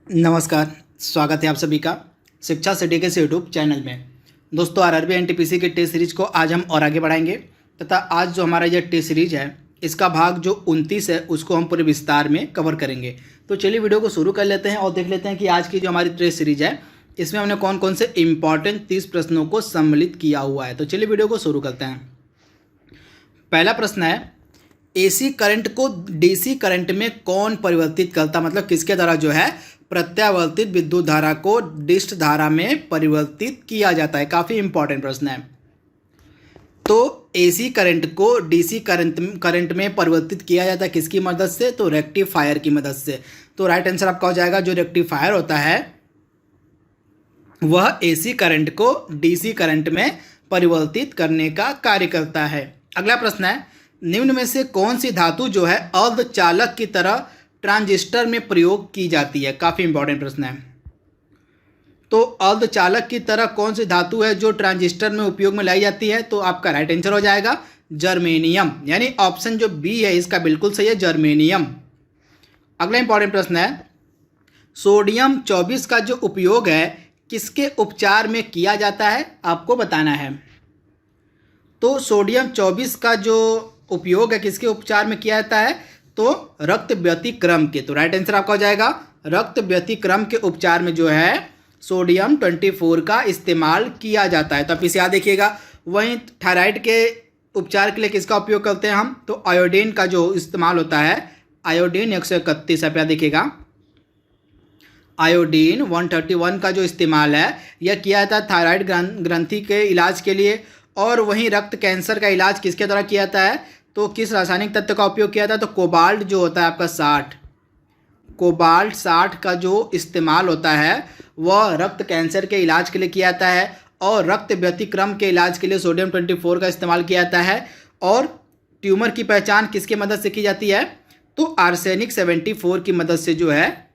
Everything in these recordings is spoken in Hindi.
नमस्कार। स्वागत है आप सभी का शिक्षा सिटी के यूट्यूब चैनल में। दोस्तों, आरआरबी एनटीपीसी के टेस्ट सीरीज को आज हम और आगे बढ़ाएंगे तथा आज जो हमारा यह टेस्ट सीरीज है इसका भाग जो 29 है उसको हम पूरे विस्तार में कवर करेंगे। तो चलिए वीडियो को शुरू कर लेते हैं और देख लेते हैं कि आज की जो हमारी टेस्ट सीरीज है इसमें हमने कौन कौन से इंपॉर्टेंट 30 प्रश्नों को सम्मिलित किया हुआ है। तो चलिए वीडियो को शुरू करते हैं। पहला प्रश्न है, एसी करंट को डीसी करंट में कौन परिवर्तित करता, मतलब किसके द्वारा जो है प्रत्यावर्तित विद्युत धारा को डिस्ट धारा में परिवर्तित किया जाता है। काफ़ी इंपॉर्टेंट प्रश्न है। तो एसी करंट को डीसी करंट में परिवर्तित किया जाता है किसकी मदद से, तो रेक्टिफायर की मदद से। तो राइट आंसर आपका हो जाएगा, जो रेक्टिफायर होता है वह एसी करंट को डीसी करंट में परिवर्तित करने का कार्य करता है। अगला प्रश्न है, निम्न में से कौन सी धातु जो है अर्धचालक की तरह ट्रांजिस्टर में प्रयोग की जाती है। काफ़ी इंपॉर्टेंट प्रश्न है। तो अर्धचालक की तरह कौन सी धातु है जो ट्रांजिस्टर में उपयोग में लाई जाती है, तो आपका राइट आंसर हो जाएगा जर्मेनियम, यानी ऑप्शन जो बी है इसका बिल्कुल सही है, जर्मेनियम। अगला इंपॉर्टेंट प्रश्न है, सोडियम 24 का जो उपयोग है किसके उपचार में किया जाता है, आपको बताना है। तो सोडियम 24 का जो उपयोग है किसके उपचार में किया जाता है, तो रक्त व्यतिक्रम के। तो राइट आंसर आपका हो जाएगा रक्त व्यतिक्रम के उपचार में जो है सोडियम 24 का इस्तेमाल किया जाता है। तो आप इसे याद देखिएगा। वहीं थायराइड के उपचार के लिए किसका उपयोग करते हैं हम, तो आयोडीन का जो इस्तेमाल होता है, आयोडीन 131 आप याद देखिएगा। आयोडीन 131 का जो इस्तेमाल है यह किया जाता है थायराइड ग्रंथि के इलाज के लिए। और वहीं रक्त कैंसर का इलाज किसके द्वारा किया जाता है, तो किस रासायनिक तत्व का उपयोग किया जाता है, तो कोबाल्ट जो होता है आपका 60, कोबाल्ट 60 का जो इस्तेमाल होता है वह रक्त कैंसर के इलाज के लिए किया जाता है। और रक्त व्यतिक्रम के इलाज के लिए सोडियम 24 का इस्तेमाल किया जाता है। और ट्यूमर की पहचान किसकी मदद से की जाती है, तो आर्सेनिक 74 की मदद से जो है,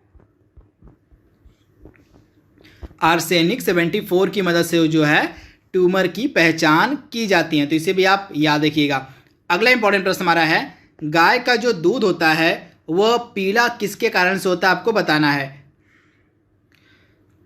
आर्सेनिक 74 की मदद से जो है ट्यूमर की पहचान की जाती है। तो इसे भी आप याद रखिएगा। अगला इंपॉर्टेंट प्रश्न हमारा है, गाय का जो दूध होता है वह पीला किसके कारण से होता है, आपको बताना है।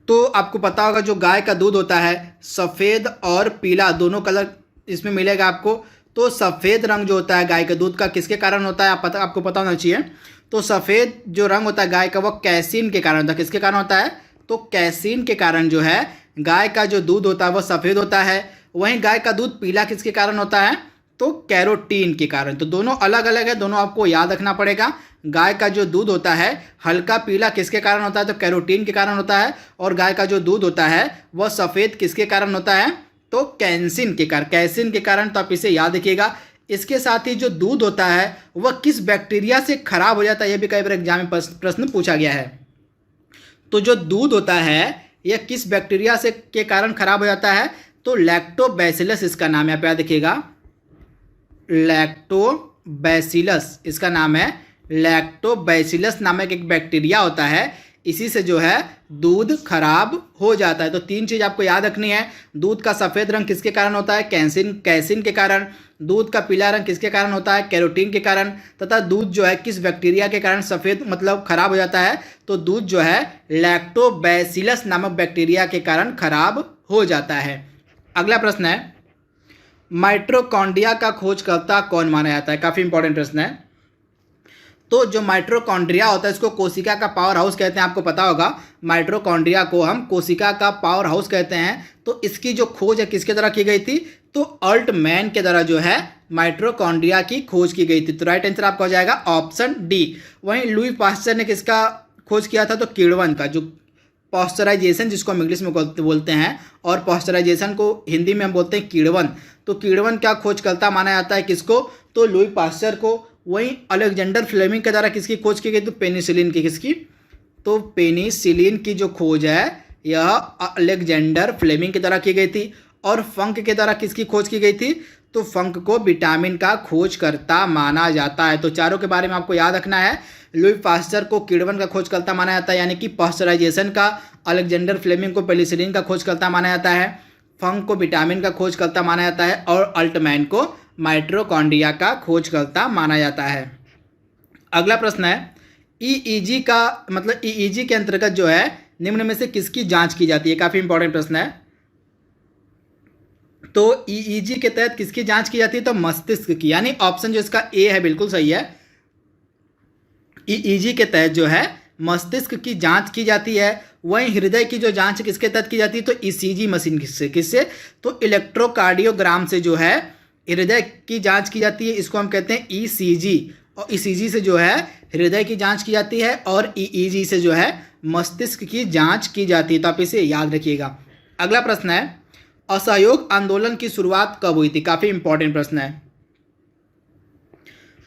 तो आपको पता होगा जो गाय का दूध होता है सफ़ेद और पीला दोनों कलर इसमें मिलेगा आपको। तो सफ़ेद रंग जो होता है गाय के दूध का किसके कारण होता है, आपको पता होना चाहिए। तो सफ़ेद जो रंग होता है गाय का वह कैसीन के कारण होता है। किसके कारण होता है, तो कैसीन के कारण जो है गाय का जो दूध होता है वह सफ़ेद होता है। वहीं गाय का दूध पीला किसके कारण होता है, तो कैरोटीन के कारण। तो दोनों अलग अलग है, दोनों आपको याद रखना पड़ेगा। गाय का जो दूध होता है हल्का पीला किसके कारण होता है, तो कैरोटीन के कारण होता है। और गाय का जो दूध होता है वह सफ़ेद किसके कारण होता है, तो कैंसिन के कारण, कैसिन के कारण। तो आप इसे याद रखिएगा। इसके साथ ही जो दूध होता है वह किस बैक्टीरिया से खराब हो जाता है, यह भी कई बार एग्जाम में प्रश्न पूछा गया है। तो जो दूध होता है यह किस बैक्टीरिया से के कारण खराब हो जाता है, तो लैक्टोबैसिलस इसका नाम है, आप याद रखिएगा। लैक्टोबैसिलस इसका नाम है। लैक्टोबैसिलस नामक एक बैक्टीरिया होता है, इसी से जो है दूध खराब हो जाता है। तो तीन चीज़ आपको याद रखनी है। दूध का सफ़ेद रंग किसके कारण होता है, कैसिन के कारण। दूध का पीला रंग किसके कारण होता है, कैरोटीन के कारण। तथा दूध जो है किस बैक्टीरिया के कारण सफ़ेद मतलब खराब हो जाता है, तो दूध जो है लैक्टोबैसिलस नामक बैक्टीरिया के कारण खराब हो जाता है। अगला प्रश्न है, माइटोकॉन्ड्रिया का खोजकर्ता कौन माना जाता है। काफ़ी इंपॉर्टेंट प्रश्न है। तो जो माइटोकॉन्ड्रिया होता है इसको कोशिका का पावर हाउस कहते हैं, आपको पता होगा। माइटोकॉन्ड्रिया को हम कोशिका का पावर हाउस कहते हैं। तो इसकी जो खोज है किसके द्वारा की गई थी, तो अल्टमैन के द्वारा जो है माइटोकॉन्ड्रिया की खोज की गई थी। तो राइट आंसर आपका हो जाएगा ऑप्शन डी। वहीं लुई पास्चर ने किसका खोज किया था, तो किण्वन का, जो पॉस्चराइजेशन जिसको हम इंग्लिश में बोलते हैं और पॉस्चराइजेशन को हिंदी में हम बोलते हैं किण्वन। तो किण्वन का खोजकर्ता माना जाता है किसको, तो लुई पास्चर को। वहीं अलेक्जेंडर फ्लेमिंग के द्वारा किसकी खोज की गई, तो पेनिसिलिन की। किसकी, तो पेनिसिलिन की जो खोज है यह अलेक्जेंडर फ्लेमिंग के द्वारा की गई थी। और फंक के द्वारा किसकी खोज की गई थी, तो फंक को विटामिन का खोजकर्ता माना जाता है। तो चारों के बारे में आपको याद रखना है। लुई पास्चर को किण्वन का खोजकर्ता माना जाता है, यानी कि पॉस्चराइजेशन का। अलेक्जेंडर फ्लेमिंग को पेनिसिलिन का खोजकर्ता माना जाता है। फंक को विटामिन का खोजकर्ता माना जाता है। और अल्टमैन को माइटोकॉन्ड्रिया का खोजकर्ता माना जाता है। अगला प्रश्न है, ईईजी का मतलब ईईजी के अंतर्गत जो है निम्न में से किसकी जांच की जाती है? काफ़ी इंपॉर्टेंट प्रश्न है। तो ईईजी के तहत किसकी जांच की जाती है? तो मस्तिष्क की, यानी ऑप्शन जो इसका ए है बिल्कुल सही है। ईईजी के तहत जो है मस्तिष्क की जांच की जाती है। वहीं हृदय की जो जांच किसके तहत की जाती है? तो ईसीजी मशीन किससे? तो इलेक्ट्रोकार्डियोग्राम से जो है हृदय की जांच की जाती है। इसको हम कहते हैं ईसीजी, और ईसीजी से जो है हृदय की जांच की जाती है और ईईजी से जो है मस्तिष्क की जांच की जाती है। तो आप इसे याद रखिएगा। अगला प्रश्न है, असहयोग आंदोलन की शुरुआत कब हुई थी? काफ़ी इंपॉर्टेंट प्रश्न है।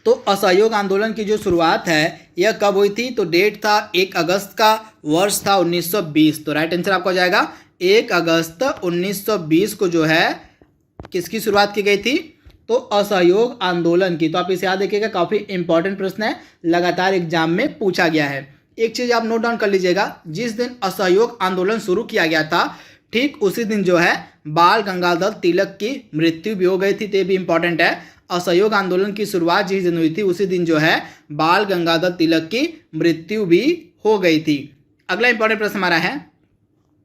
तो असहयोग आंदोलन की जो शुरुआत है यह कब हुई थी? तो डेट था 1 अगस्त का, वर्ष था 1920। तो राइट आंसर आपका हो जाएगा 1 अगस्त 1920 को जो है किसकी शुरुआत की गई थी? तो असहयोग आंदोलन की। तो आप इसे याद रखिएगा, काफ़ी इंपॉर्टेंट प्रश्न है, लगातार एग्जाम में पूछा गया है। एक चीज़ आप नोट डाउन कर लीजिएगा, जिस दिन असहयोग आंदोलन शुरू किया गया था ठीक उसी दिन जो है बाल गंगाधर तिलक की मृत्यु भी हो गई थी। तो ये भी इंपॉर्टेंट है। असहयोग आंदोलन की शुरुआत जिस दिन हुई थी उसी दिन जो है बाल गंगाधर तिलक की मृत्यु भी हो गई थी। अगला इंपॉर्टेंट प्रश्न हमारा है,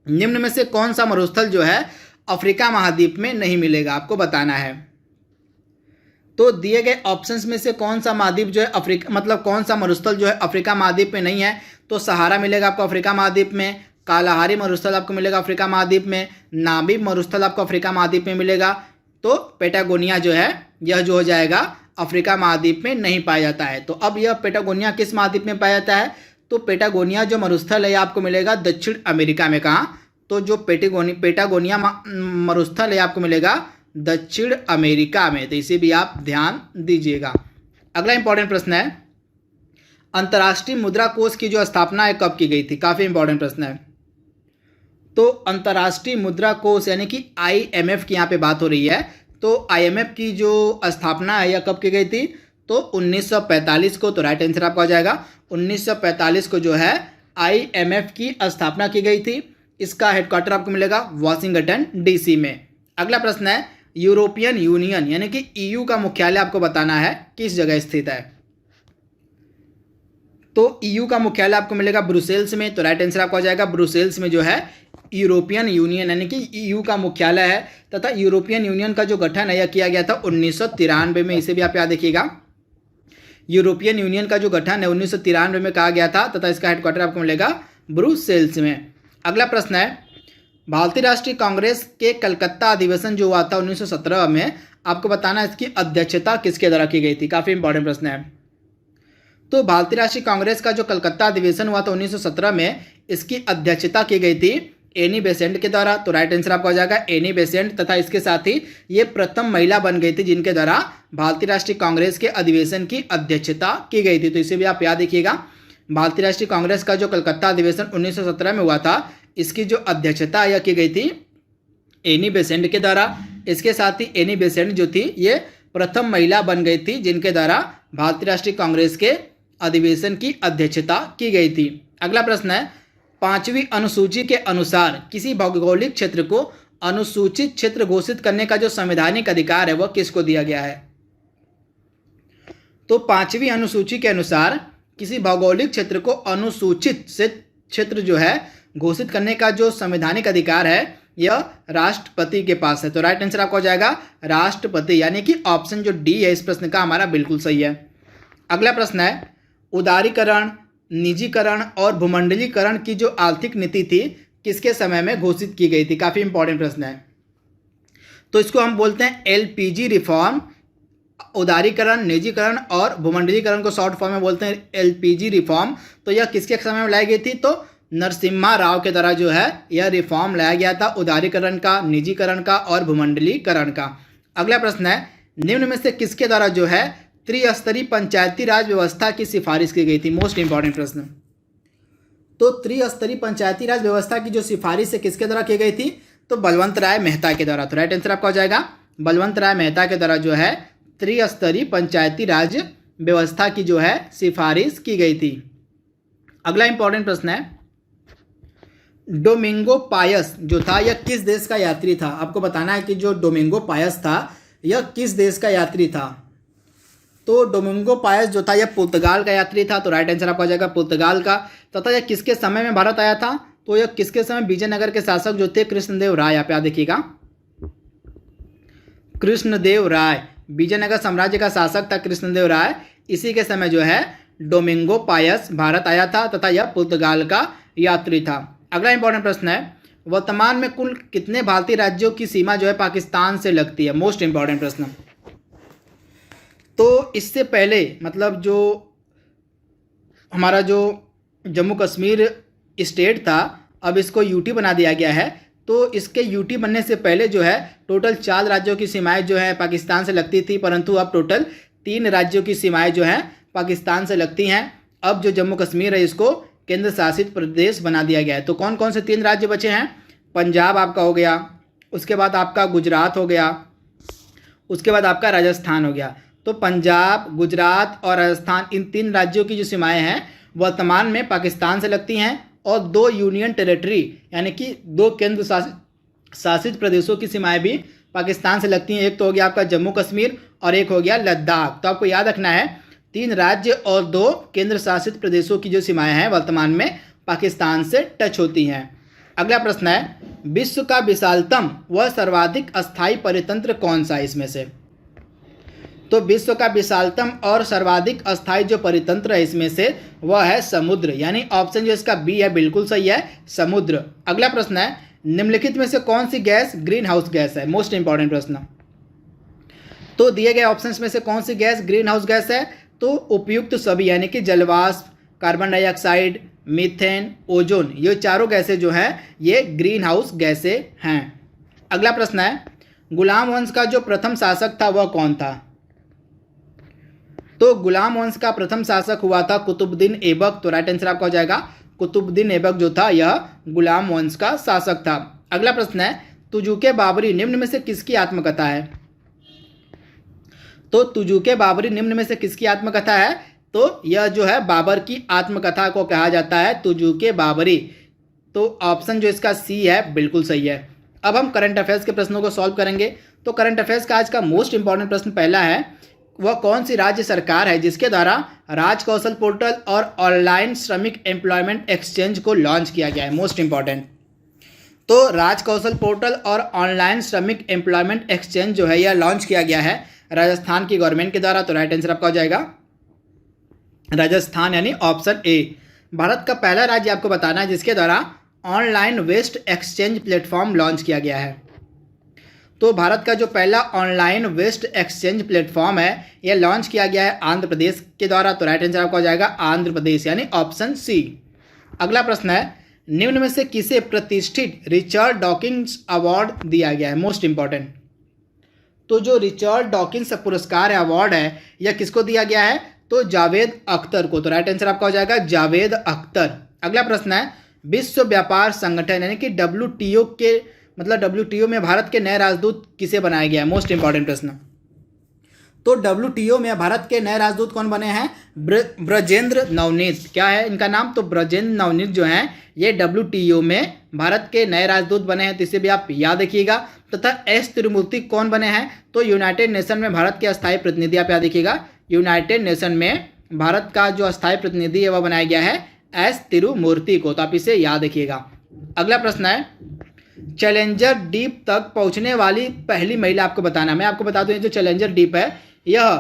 निम्न में से कौन सा मरुस्थल जो है अफ्रीका महाद्वीप में नहीं मिलेगा? आपको बताना है। तो दिए गए ऑप्शंस में से कौन सा महाद्वीप जो है अफ्रीका मतलब कौन सा मरुस्थल जो है अफ्रीका महाद्वीप में नहीं है? तो सहारा मिलेगा आपको अफ्रीका महाद्वीप में, कालाहारी मरुस्थल आपको मिलेगा अफ्रीका महाद्वीप में, नामीब मरुस्थल आपको अफ्रीका महाद्वीप में मिलेगा। तो पेटागोनिया जो है यह जो हो जाएगा अफ्रीका महाद्वीप में नहीं पाया जाता है। तो अब यह पेटागोनिया किस महाद्वीप में पाया जाता है? तो पेटागोनिया जो मरुस्थल है आपको मिलेगा दक्षिण अमेरिका में। कहाँ? तो जो पेटागोनिया मरुस्थल है आपको मिलेगा दक्षिण अमेरिका में। तो इसे भी आप ध्यान दीजिएगा। अगला इंपॉर्टेंट प्रश्न है, अंतर्राष्ट्रीय मुद्रा कोष की जो स्थापना है कब की गई थी? काफ़ी इंपॉर्टेंट प्रश्न है। तो अंतर्राष्ट्रीय मुद्रा कोष यानी कि IMF की यहाँ पे बात हो रही है। तो IMF की जो स्थापना है यह कब की गई थी? तो 1945 को। तो राइट आंसर आपका हो जाएगा 1945 को जो है IMF की स्थापना की गई थी। इसका हेडक्वार्टर आपको मिलेगा वाशिंगटन DC में। अगला प्रश्न है, यूरोपियन यूनियन यानी कि EU का मुख्यालय आपको बताना है किस जगह स्थित है? तो EU का मुख्यालय आपको मिलेगा ब्रुसेल्स में। तो राइट आंसर आपका हो जाएगा ब्रुसेल्स में जो है यूरोपियन यूनियन यानी कि EU का मुख्यालय है। तथा यूरोपियन यूनियन का जो गठन है यह किया गया था 1993 में। इसे भी आप याद रखिएगा, यूरोपियन यूनियन का जो गठन है 1993 में कहा गया था तथा इसका हेडक्वार्टर आपको मिलेगा ब्रुसेल्स में। अगला प्रश्न है, भारतीय राष्ट्रीय कांग्रेस के कलकत्ता अधिवेशन जो हुआ था 1917 में, आपको बताना इसकी अध्यक्षता किसके द्वारा की गई थी? काफ़ी इंपॉर्टेंट प्रश्न है। तो भारतीय राष्ट्रीय कांग्रेस का जो कलकत्ता अधिवेशन हुआ था 1917 में, इसकी अध्यक्षता की गई थी एनी बेसेंट के द्वारा। तो राइट आंसर आपका हो जाएगा एनी बेसेंट। तथा इसके साथ ही ये प्रथम महिला बन गई थी जिनके द्वारा भारतीय राष्ट्रीय कांग्रेस के अधिवेशन की अध्यक्षता की गई थी। तो इसे भी आप याद रखिएगा, भारतीय राष्ट्रीय कांग्रेस का जो कलकत्ता अधिवेशन 1917 में हुआ था इसकी जो अध्यक्षता यह की गई थी एनी बेसेंट के द्वारा। इसके साथ ही एनी बेसेंट जो थी ये प्रथम महिला बन गई थी जिनके द्वारा भारतीय राष्ट्रीय कांग्रेस के अधिवेशन की अध्यक्षता की गई थी। अगला प्रश्न है, 5वीं अनुसूची के अनुसार किसी भौगोलिक क्षेत्र को अनुसूचित क्षेत्र घोषित करने का जो संवैधानिक अधिकार है वह किसको दिया गया है? तो 5वीं अनुसूची के अनुसार किसी भौगोलिक क्षेत्र को अनुसूचित से क्षेत्र जो है घोषित करने का जो संवैधानिक अधिकार है यह राष्ट्रपति के पास है। तो राइट आंसर आपका हो जाएगा राष्ट्रपति, यानी कि ऑप्शन जो डी है इस प्रश्न का हमारा बिल्कुल सही है। अगला प्रश्न है, उदारीकरण, निजीकरण और भूमंडलीकरण की जो आर्थिक नीति थी किसके समय में घोषित की गई थी? काफ़ी इंपॉर्टेंट प्रश्न है। तो इसको हम बोलते हैं LPG रिफॉर्म। उदारीकरण, निजीकरण और भूमंडलीकरण को शॉर्ट फॉर्म में बोलते हैं LPG रिफॉर्म। तो यह किसके समय में लाई गई थी? तो नरसिम्हा राव के द्वारा जो है यह रिफॉर्म लाया गया था, उदारीकरण का, निजीकरण का और भूमंडलीकरण का। अगला प्रश्न है, निम्न में से किसके द्वारा जो है त्रिस्तरीय पंचायती राज व्यवस्था की सिफारिश की गई थी? मोस्ट इंपॉर्टेंट प्रश्न। तो त्रिस्तरीय पंचायती राज व्यवस्था की जो सिफारिश है किसके द्वारा की गई थी? तो बलवंत राय मेहता के द्वारा। तो राइट आंसर आपका हो जाएगा बलवंत राय मेहता के द्वारा जो है त्रिस्तरीय पंचायती राज व्यवस्था की जो है सिफारिश की गई थी। अगला इंपॉर्टेंट प्रश्न है, डोमिंगो पायस जो था यह किस देश का यात्री था? आपको बताना है कि जो डोमिंगो पायस था यह किस देश का यात्री था? तो डोमिंगो पायस जो था यह पुर्तगाल का यात्री था, तो राइट आंसर आपका हो जाएगा पुर्तगाल का। तथा यह किसके समय में भारत आया था, तो यह किसके समय, विजयनगर के शासक जो थे कृष्णदेव राय। यहाँ पे आप देखिएगा कृष्णदेव राय, विजयनगर साम्राज्य का शासक था कृष्णदेव राय। इसी के समय जो है डोमिंगो पायस भारत आया था तथा यह पुर्तगाल का यात्री था। अगला इंपॉर्टेंट प्रश्न है, वर्तमान में कुल कितने भारतीय राज्यों की सीमा जो है पाकिस्तान से लगती है। मोस्ट इंपॉर्टेंट प्रश्न। तो इससे पहले मतलब जो हमारा जो जम्मू कश्मीर स्टेट था, अब इसको यूटी बना दिया गया है। तो इसके यूटी बनने से पहले जो है टोटल 4 राज्यों की सीमाएं जो है पाकिस्तान से लगती थी, परंतु अब टोटल 3 राज्यों की सीमाएं जो हैं पाकिस्तान से लगती हैं। अब जो जम्मू कश्मीर है इसको केंद्र शासित प्रदेश बना दिया गया है। तो कौन कौन से 3 राज्य बचे हैं, पंजाब आपका हो गया, उसके बाद आपका गुजरात हो गया, उसके बाद आपका राजस्थान हो गया। तो पंजाब, गुजरात और राजस्थान, इन 3 राज्यों की जो सीमाएं हैं वर्तमान में पाकिस्तान से लगती हैं, और 2 यूनियन टेरिटरी यानी कि 2 केंद्र शासित प्रदेशों की सीमाएं भी पाकिस्तान से लगती हैं। एक तो हो गया आपका जम्मू कश्मीर और एक हो गया लद्दाख। तो आपको याद रखना है 3 राज्य और 2 केंद्र शासित प्रदेशों की जो सीमाएं हैं वर्तमान में पाकिस्तान से टच होती हैं। अगला प्रश्न है, विश्व का विशालतम व सर्वाधिक अस्थायी परितंत्र कौन सा है इसमें से। तो विश्व का विशालतम और सर्वाधिक अस्थायी जो परितंत्र है इसमें से वह है समुद्र, यानी ऑप्शन जो इसका बी है बिल्कुल सही है, समुद्र। अगला प्रश्न है, निम्नलिखित में से कौन सी गैस ग्रीन हाउस गैस है। मोस्ट इंपॉर्टेंट प्रश्न। तो दिए गए ऑप्शंस में से कौन सी गैस ग्रीन हाउस गैस है, तो उपयुक्त सभी यानी कि जलवाष्प, कार्बन डाइऑक्साइड, मीथेन, ओजोन, ये चारों गैसें जो हैं ये ग्रीन हाउस गैसें हैं। अगला प्रश्न है, गुलाम वंश का जो प्रथम शासक था वह कौन था। तो गुलाम वंश का प्रथम शासक हुआ था कुतुबुद्दीन ऐबक। तो राइट आंसर आपका हो जाएगा कुतुबुद्दीन ऐबक जो था यह गुलाम वंश का शासक था। अगला प्रश्न है, तुजुके बाबरी निम्न में से किसकी आत्मकथा है। तो तुजुके बाबरी निम्न में से किसकी आत्मकथा है, तो यह जो है बाबर की आत्मकथा को कहा जाता है तुजुके बाबरी। तो ऑप्शन जो इसका सी है बिल्कुल सही है। अब हम करंट अफेयर्स के प्रश्नों को सॉल्व करेंगे। तो करंट अफेयर्स का आज का मोस्ट इंपॉर्टेंट प्रश्न पहला है, वह कौन सी राज्य सरकार है जिसके द्वारा राज कौशल पोर्टल और ऑनलाइन श्रमिक एम्प्लॉयमेंट एक्सचेंज को लॉन्च किया गया है। Most important. तो राज कौशल पोर्टल और ऑनलाइन श्रमिक एम्प्लॉयमेंट एक्सचेंज जो है यह लॉन्च किया गया है राजस्थान की गवर्नमेंट के द्वारा। तो राइट आंसर आपका हो जाएगा राजस्थान यानी ऑप्शन ए। भारत का पहला राज्य आपको बताना है जिसके द्वारा online waste exchange platform launch किया गया है। तो भारत का जो पहला ऑनलाइन वेस्ट एक्सचेंज प्लेटफॉर्म है यह लॉन्च किया गया है आंध्र प्रदेश के द्वारा। तो राइट आंसर आपका हो जाएगा आंध्र प्रदेश यानी ऑप्शन सी। अगला प्रश्न है, निम्न में से किसे प्रतिष्ठित रिचर्ड डॉकिंस अवार्ड दिया गया है। Most important. तो जो रिचर्ड डॉकिंस पुरस्कार है, अवार्ड है, यह किसको दिया गया है, तो जावेद अख्तर को। तो राइट आंसर आपका हो जाएगा जावेद अख्तर। अगला प्रश्न है, विश्व व्यापार संगठन यानी कि WTO के WTO में भारत के नए राजदूत किसे बनाया गया है। मोस्ट इंपॉर्टेंट प्रश्न। तो WTO में भारत के नए राजदूत कौन बने हैं, ब्रजेंद्र नवनीत। क्या है इनका नाम, तो ब्रजेंद्र नवनीत जो हैं ये WTO में भारत के नए राजदूत बने हैं। तो इसे भी आप याद रखिएगा। तथा एस तिरुमूर्ति कौन बने हैं, तो यूनाइटेड नेशन में भारत के अस्थायी प्रतिनिधि। आप याद रखिएगा यूनाइटेड नेशन में भारत का जो अस्थायी प्रतिनिधि है वह बनाया गया है एस तिरुमूर्ति को। तो आप इसे याद रखिएगा। अगला प्रश्न है, चैलेंजर डीप तक पहुंचने वाली पहली महिला आपको बताना। मैं आपको बता दूं ये जो चैलेंजर डीप है यह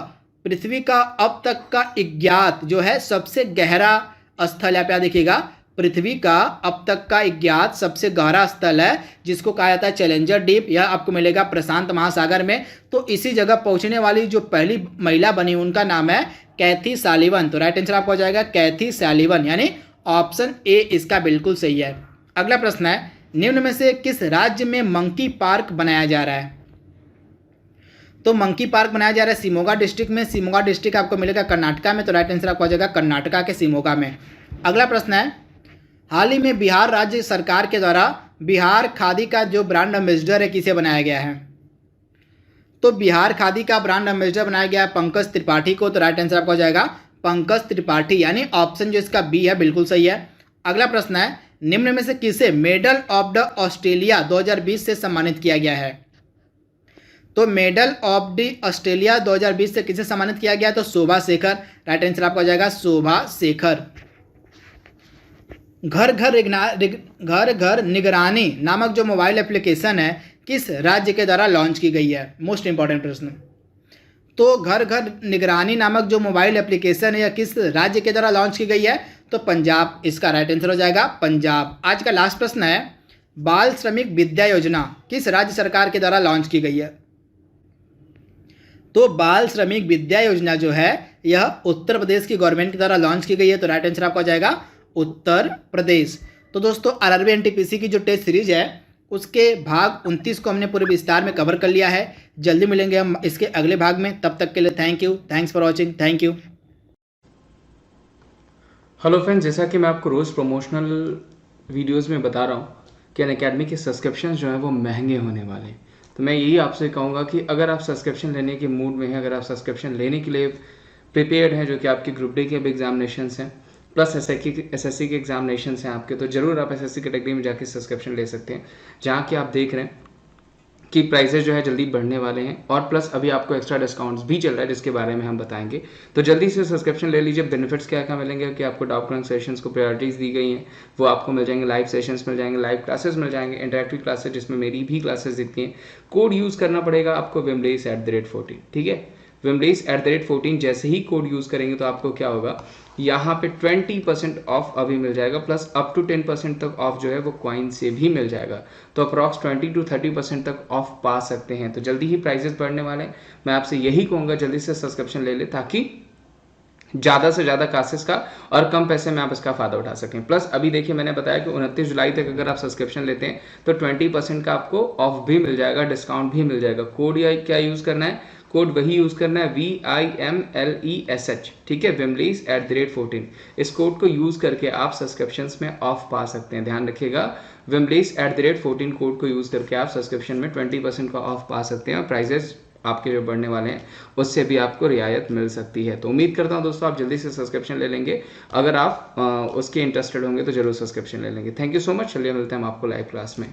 पृथ्वी का अब तक का ज्ञात जो है सबसे गहरा स्थल है। आप याद देखिएगा पृथ्वी का अब तक का ज्ञात सबसे गहरा स्थल है जिसको कहा जाता है चैलेंजर डीप। यह आपको मिलेगा प्रशांत महासागर में। तो इसी जगह पहुंचने वाली जो पहली महिला बनी उनका नाम है कैथी सैलिवन। तो राइट आंसर आपको हो जाएगा कैथी सैलिवन यानी ऑप्शन ए इसका बिल्कुल सही है। अगला प्रश्न है, निम्न में से किस राज्य में मंकी पार्क बनाया जा रहा है। तो मंकी पार्क बनाया जा रहा है शिमोगा डिस्ट्रिक्ट में। शिमोगा डिस्ट्रिक्ट आपको मिलेगा कर्नाटका में। तो राइट आंसर आपको हो जाएगा कर्नाटका के शिमोगा में। अगला प्रश्न है, हाल ही में बिहार राज्य सरकार के द्वारा बिहार खादी का जो ब्रांड एम्बेसडर है किसे बनाया गया है। तो बिहार खादी का ब्रांड एम्बेसडर बनाया गया है पंकज त्रिपाठी को। तो राइट आंसर आपका हो जाएगा पंकज त्रिपाठी यानी ऑप्शन जो इसका बी है बिल्कुल सही है। अगला प्रश्न है, निम्न में से किसे मेडल ऑफ द ऑस्ट्रेलिया 2020 से सम्मानित किया गया है। तो मेडल ऑफ द ऑस्ट्रेलिया 2020 से किसे सम्मानित किया गया? तो शोभा शेखर। राइट आंसर आपका हो जाएगा शोभा शेखर। घर घर निगरानी नामक जो मोबाइल एप्लीकेशन है किस राज्य के द्वारा लॉन्च की गई है? मोस्ट इंपॉर्टेंट प्रश्न। तो घर घर निगरानी नामक जो मोबाइल एप्लीकेशन है यह किस राज्य के द्वारा लॉन्च की गई है? तो पंजाब इसका राइट आंसर हो जाएगा पंजाब। आज का लास्ट प्रश्न है, बाल श्रमिक विद्या योजना किस राज्य सरकार के द्वारा लॉन्च की गई है? तो बाल श्रमिक विद्या योजना जो है यह उत्तर प्रदेश की गवर्नमेंट के द्वारा लॉन्च की गई है। तो राइट आंसर आपका हो जाएगा उत्तर प्रदेश। तो दोस्तों आरआरबी एनटीपीसी की जो टेस्ट सीरीज है उसके भाग 29 को हमने पूरे विस्तार में कवर कर लिया है। जल्दी मिलेंगे हम इसके अगले भाग में, तब तक के लिए thank you, thanks for watching, thank you. Hello friends, जैसा कि मैं आपको रोज़ प्रमोशनल वीडियोस में बता रहा हूँ कि अनअकैडमी के सब्सक्रिप्शन जो हैं वो महंगे होने वाले हैं। तो मैं यही आपसे कहूँगा कि अगर आप सब्सक्रिप्शन लेने के मूड में हैं, अगर आप सब्सक्रिप्शन लेने के लिए प्रिपेयर्ड हैं, जो कि आपके ग्रुप डी के अब एग्जामिनेशंस हैं प्लस एसएससी के एग्जामिनेशंस हैं आपके, तो ज़रूर आप एसएससी कैटेगरी में जाके सब्सक्रिप्शन ले सकते हैं, जहाँ कि आप देख रहे हैं कि प्राइसेस जो है जल्दी बढ़ने वाले हैं और प्लस अभी आपको एक्स्ट्रा डिस्काउंट्स भी चल रहा है जिसके बारे में हम बताएंगे। तो जल्दी से सब्सक्रिप्शन ले लीजिए। बेनिफिट्स क्या क्या मिलेंगे कि आपको डाउट क्लियरिंग सेशंस को प्रायोरिटीज़ दी गई हैं, वो आपको मिल जाएंगे, लाइव सेशंस मिल जाएंगे, लाइव क्लासेस मिल जाएंगे, इंटरेक्टिव क्लासेस जिसमें मेरी भी क्लासेस दिखती हैं। कोड यूज़ करना पड़ेगा आपको wimlace@14, ठीक है, wimlace@14। जैसे ही कोड यूज़ करेंगे तो आपको क्या होगा, यहाँ पे 20% ऑफ अभी मिल जाएगा, प्लस अप टू 10% तक ऑफ जो है वो कॉइन से भी मिल जाएगा। तो अप्रॉक्स 20 to 30% तक ऑफ पा सकते हैं। तो जल्दी ही प्राइजेस बढ़ने वाले हैं। मैं आपसे यही कहूँगा जल्दी से सब्सक्रिप्शन ले ले, ताकि ज़्यादा से ज़्यादा क्लासेस का और कम पैसे में आप इसका फ़ायदा उठा सकें। प्लस अभी देखिए मैंने बताया कि 29 जुलाई तक अगर आप सब्सक्रिप्शन लेते हैं तो 20% का आपको ऑफ भी मिल जाएगा, डिस्काउंट भी मिल जाएगा। कोड या क्या यूज़ करना है? कोड वही यूज़ करना है VIMLESH, ठीक है, wimlace@14। इस कोड को यूज़ करके आप सब्सक्रिप्शंस में ऑफ पा सकते हैं। ध्यान रखिएगा, wimlace@14 कोड को यूज़ करके आप सब्सक्रिप्शन में 20% का ऑफ पा सकते हैं और प्राइजेस आपके जो बढ़ने वाले हैं उससे भी आपको रियायत मिल सकती है। तो उम्मीद करता हूं दोस्तों आप जल्दी से सब्सक्रिप्शन ले लेंगे। अगर आप उसके इंटरेस्टेड होंगे तो जरूर सब्सक्रिप्शन ले लेंगे। Thank you so much. चलिए मिलते हैं हम आपको लाइव क्लास में।